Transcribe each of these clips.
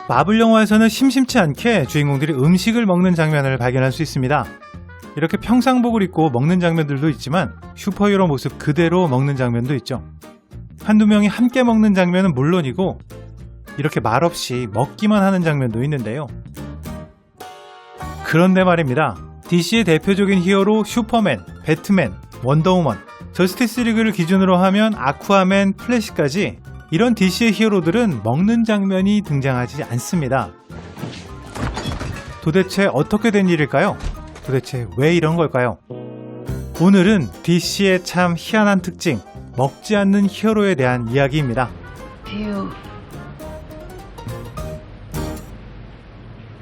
마블 영화에서는 심심치 않게 주인공들이 음식을 먹는 장면을 발견할 수 있습니다. 이렇게 평상복을 입고 먹는 장면들도 있지만 슈퍼히어로 모습 그대로 먹는 장면도 있죠. 한두 명이 함께 먹는 장면은 물론이고 이렇게 말없이 먹기만 하는 장면도 있는데요. 그런데 말입니다. DC의 대표적인 히어로 슈퍼맨, 배트맨, 원더우먼, 저스티스 리그를 기준으로 하면 아쿠아맨, 플래시까지 이런 DC의 히어로들은 먹는 장면이 등장하지 않습니다. 도대체 어떻게 된 일일까요? 도대체 왜 이런 걸까요? 오늘은 DC의 참 희한한 특징, 먹지 않는 히어로에 대한 이야기입니다. You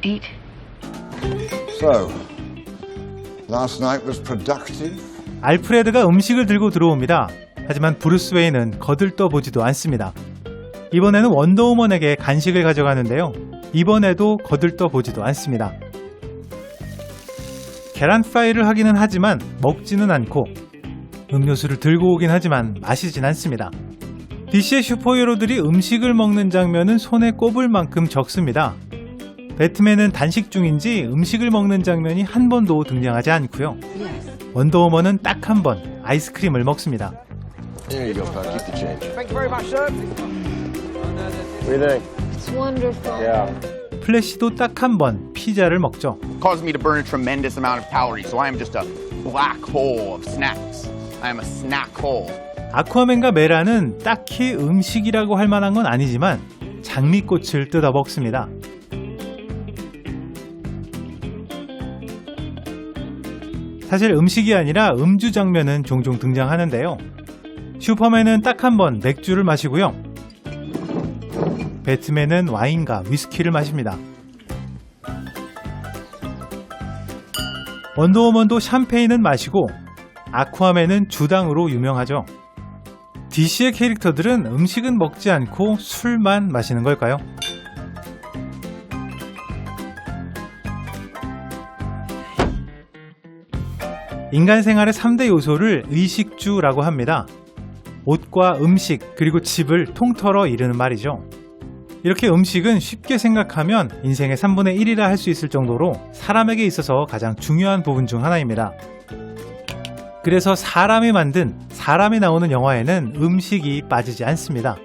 eat? So, last night was productive? 알프레드가 음식을 들고 들어옵니다. 하지만 브루스 웨인은 거들떠보지도 않습니다. 이번에는 원더우먼에게 간식을 가져가는데요. 이번에도 거들떠보지도 않습니다. 계란 프라이를 하기는 하지만 먹지는 않고 음료수를 들고 오긴 하지만 마시진 않습니다. DC의 슈퍼히어로들이 음식을 먹는 장면은 손에 꼽을 만큼 적습니다. 배트맨은 단식 중인지 음식을 먹는 장면이 한 번도 등장하지 않고요. 원더우먼은 딱 한 번 아이스크림을 먹습니다. Here you go, pal. Keep the change. Thank you very much, sir. What do you think? It's wonderful. Yeah. 플래시도 딱 한 번 피자를 먹죠. Caused me to burn a tremendous amount of calories, so I am just a black hole of snacks. I am a snack hole. 아쿠아맨과 메라는 딱히 음식이라고 할 만한 건 아니지만 장미꽃을 뜯어 먹습니다. 사실 음식이 아니라 음주 장면은 종종 등장하는데요. 슈퍼맨은 딱 한 번 맥주를 마시고요. 배트맨은 와인과 위스키를 마십니다. 원더우먼도 샴페인은 마시고 아쿠아맨은 주당으로 유명하죠. DC의 캐릭터들은 음식은 먹지 않고 술만 마시는 걸까요? 인간 생활의 3대 요소를 의식주라고 합니다. 옷과 음식 그리고 집을 통틀어 이르는 말이죠. 이렇게 음식은 쉽게 생각하면 인생의 3분의 1이라 할 수 있을 정도로 사람에게 있어서 가장 중요한 부분 중 하나입니다. 그래서 사람이 만든, 사람이 나오는 영화에는 음식이 빠지지 않습니다.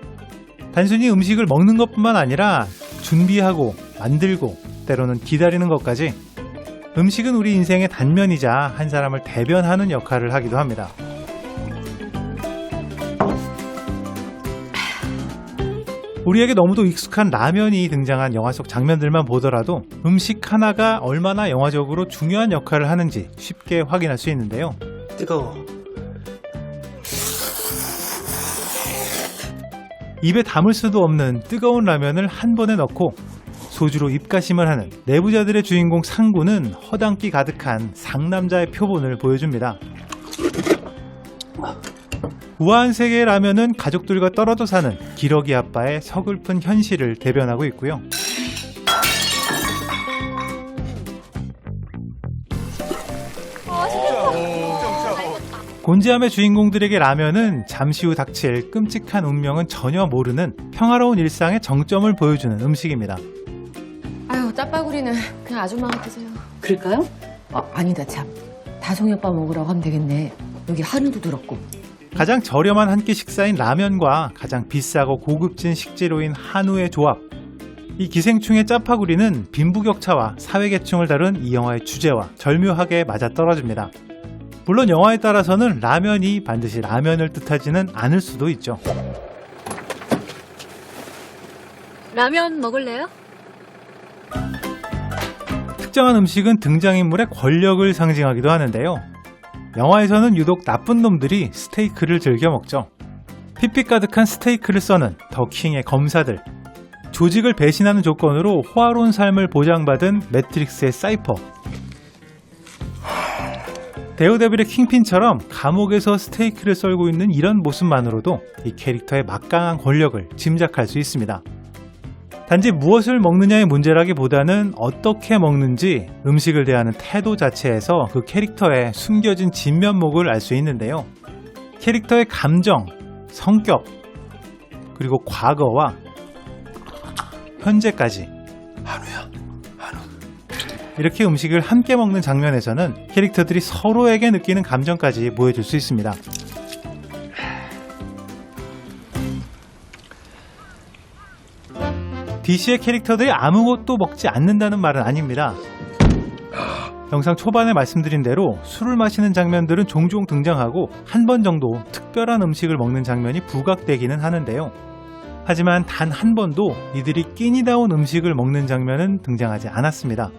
단순히 음식을 먹는 것뿐만 아니라 준비하고 만들고 때로는 기다리는 것까지 음식은 우리 인생의 단면이자 한 사람을 대변하는 역할을 하기도 합니다. 우리에게 너무도 익숙한 라면이 등장한 영화 속 장면들만 보더라도 음식 하나가 얼마나 영화적으로 중요한 역할을 하는지 쉽게 확인할 수 있는데요. 뜨거워. 입에 담을 수도 없는 뜨거운 라면을 한 번에 넣고 소주로 입가심을 하는 내부자들의 주인공 상구는 허당기 가득한 상남자의 표본을 보여줍니다. 우아한 세계의 라면은 가족들과 떨어져 사는 기러기 아빠의 서글픈 현실을 대변하고 있고요. 곤지암의 주인공들에게 라면은 잠시 후 닥칠 끔찍한 운명은 전혀 모르는 평화로운 일상의 정점을 보여주는 음식입니다. 아유, 짜파구리는 그냥 아줌마가 드세요. 그럴까요? 아니다 참. 다송이 오빠 먹으라고 하면 되겠네. 여기 한우도 들었고. 가장 저렴한 한 끼 식사인 라면과 가장 비싸고 고급진 식재료인 한우의 조합. 이 기생충의 짜파구리는 빈부격차와 사회계층을 다룬 이 영화의 주제와 절묘하게 맞아떨어집니다. 물론 영화에 따라서는 라면이 반드시 라면을 뜻하지는 않을 수도 있죠. 라면 먹을래요? 특정한 음식은 등장인물의 권력을 상징하기도 하는데요. 영화에서는 유독 나쁜 놈들이 스테이크를 즐겨 먹죠. 핏빛 가득한 스테이크를 써는 더 킹의 검사들, 조직을 배신하는 조건으로 호화로운 삶을 보장받은 매트릭스의 사이퍼, 데어데빌의 킹핀처럼 감옥에서 스테이크를 썰고 있는 이런 모습만으로도 이 캐릭터의 막강한 권력을 짐작할 수 있습니다. 단지 무엇을 먹느냐의 문제라기보다는 어떻게 먹는지 음식을 대하는 태도 자체에서 그 캐릭터의 숨겨진 진면목을 알 수 있는데요. 캐릭터의 감정, 성격, 그리고 과거와 현재까지 이렇게 음식을 함께 먹는 장면에서는 캐릭터들이 서로에게 느끼는 감정까지 보여줄 수 있습니다. DC의 캐릭터들이 아무것도 먹지 않는다는 말은 아닙니다. 영상 초반에 말씀드린 대로 술을 마시는 장면들은 종종 등장하고 한 번 정도 특별한 음식을 먹는 장면이 부각되기는 하는데요. 하지만 단 한 번도 이들이 끼니다운 음식을 먹는 장면은 등장하지 않았습니다.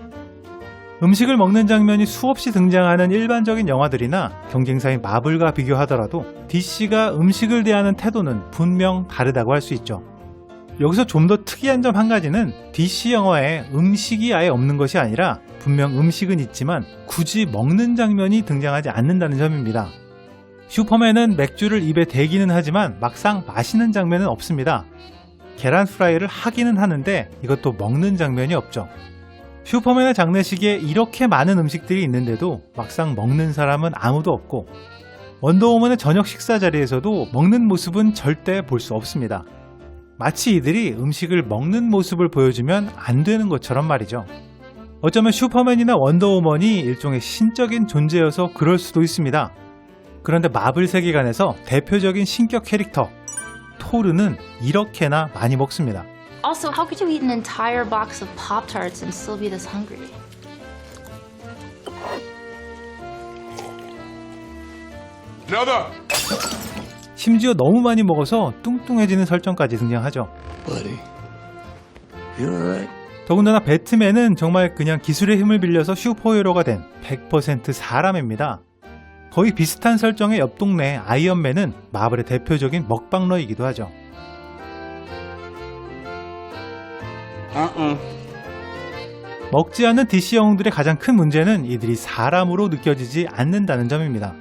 음식을 먹는 장면이 수없이 등장하는 일반적인 영화들이나 경쟁사인 마블과 비교하더라도 DC가 음식을 대하는 태도는 분명 다르다고 할 수 있죠. 여기서 좀 더 특이한 점 한 가지는 DC 영화에 음식이 아예 없는 것이 아니라 분명 음식은 있지만 굳이 먹는 장면이 등장하지 않는다는 점입니다. 슈퍼맨은 맥주를 입에 대기는 하지만 막상 마시는 장면은 없습니다. 계란 프라이를 하기는 하는데 이것도 먹는 장면이 없죠. 슈퍼맨의 장례식에 이렇게 많은 음식들이 있는데도 막상 먹는 사람은 아무도 없고, 원더우먼의 저녁 식사 자리에서도 먹는 모습은 절대 볼 수 없습니다. 마치 이들이 음식을 먹는 모습을 보여주면 안 되는 것처럼 말이죠. 어쩌면 슈퍼맨이나 원더우먼이 일종의 신적인 존재여서 그럴 수도 있습니다. 그런데 마블 세계관에서 대표적인 신격 캐릭터 토르는 이렇게나 많이 먹습니다. Also, how could you eat an entire box of Pop-Tarts and still be this hungry? 심지어 너무 많이 먹어서 뚱뚱해지는 설정까지 등장하죠. 더군다나 배트맨은 정말 그냥 기술의 힘을 빌려서 슈퍼히어로가 된 100% 사람입니다. 거의 비슷한 설정의 옆 동네 아이언맨은 마블의 대표적인 먹방러이기도 하죠. 먹지 않는 DC 영웅들의 가장 큰 문제는 이들이 사람으로 느껴지지 않는다는 점입니다.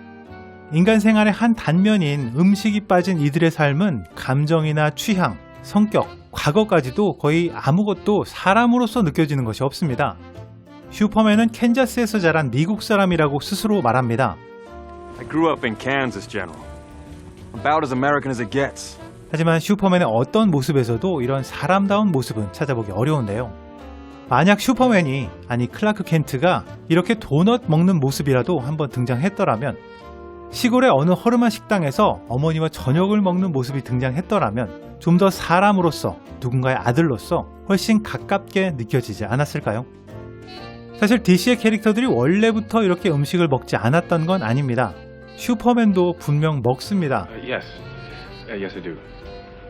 인간 생활의 한 단면인 음식이 빠진 이들의 삶은 감정이나 취향, 성격, 과거까지도 거의 아무것도 사람으로서 느껴지는 것이 없습니다. 슈퍼맨은 캔자스에서 자란 미국 사람이라고 스스로 말합니다. I grew up in Kansas, General. About as American as it gets. 하지만 슈퍼맨의 어떤 모습에서도 이런 사람다운 모습은 찾아보기 어려운데요. 만약 슈퍼맨이, 아니 클라크 켄트가 이렇게 도넛 먹는 모습이라도 한번 등장했더라면, 시골의 어느 허름한 식당에서 어머니와 저녁을 먹는 모습이 등장했더라면 좀 더 사람으로서, 누군가의 아들로서 훨씬 가깝게 느껴지지 않았을까요? 사실 DC의 캐릭터들이 원래부터 이렇게 음식을 먹지 않았던 건 아닙니다. 슈퍼맨도 분명 먹습니다. Yes. Yes, I do.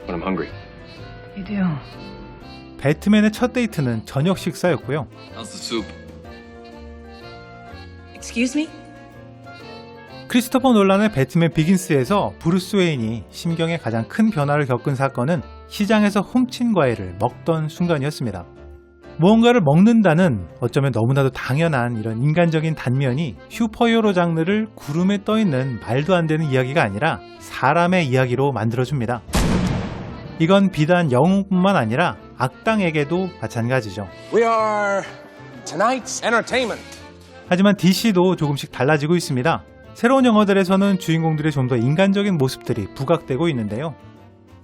When I'm hungry. You do. 배트맨의 첫 데이트는 저녁 식사였고요. How's the soup? Excuse me? 크리스토퍼 놀란의 배트맨 비긴스에서 브루스 웨인이 심경에 가장 큰 변화를 겪은 사건은 시장에서 훔친 과일을 먹던 순간이었습니다. 무언가를 먹는다는 어쩌면 너무나도 당연한 이런 인간적인 단면이 슈퍼히어로 장르를 구름에 떠있는 말도 안 되는 이야기가 아니라 사람의 이야기로 만들어줍니다. 이건 비단 영웅뿐만 아니라 악당에게도 마찬가지죠. We are tonight's entertainment. 하지만 DC도 조금씩 달라지고 있습니다. 새로운 영화들에서는 주인공들의 좀 더 인간적인 모습들이 부각되고 있는데요.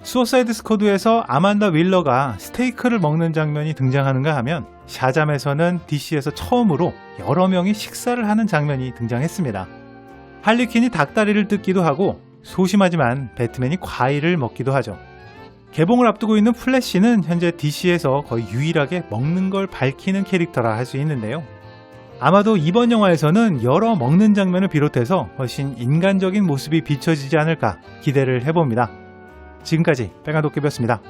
수어사이드 스쿼드에서 아만다 윌러가 스테이크를 먹는 장면이 등장하는가 하면 샤잠에서는 DC에서 처음으로 여러 명이 식사를 하는 장면이 등장했습니다. 할리퀸이 닭다리를 뜯기도 하고 소심하지만 배트맨이 과일을 먹기도 하죠. 개봉을 앞두고 있는 플래시는 현재 DC에서 거의 유일하게 먹는 걸 밝히는 캐릭터라 할 수 있는데요. 아마도 이번 영화에서는 여러 먹는 장면을 비롯해서 훨씬 인간적인 모습이 비춰지지 않을까 기대를 해봅니다. 지금까지 빨간도깨비였습니다.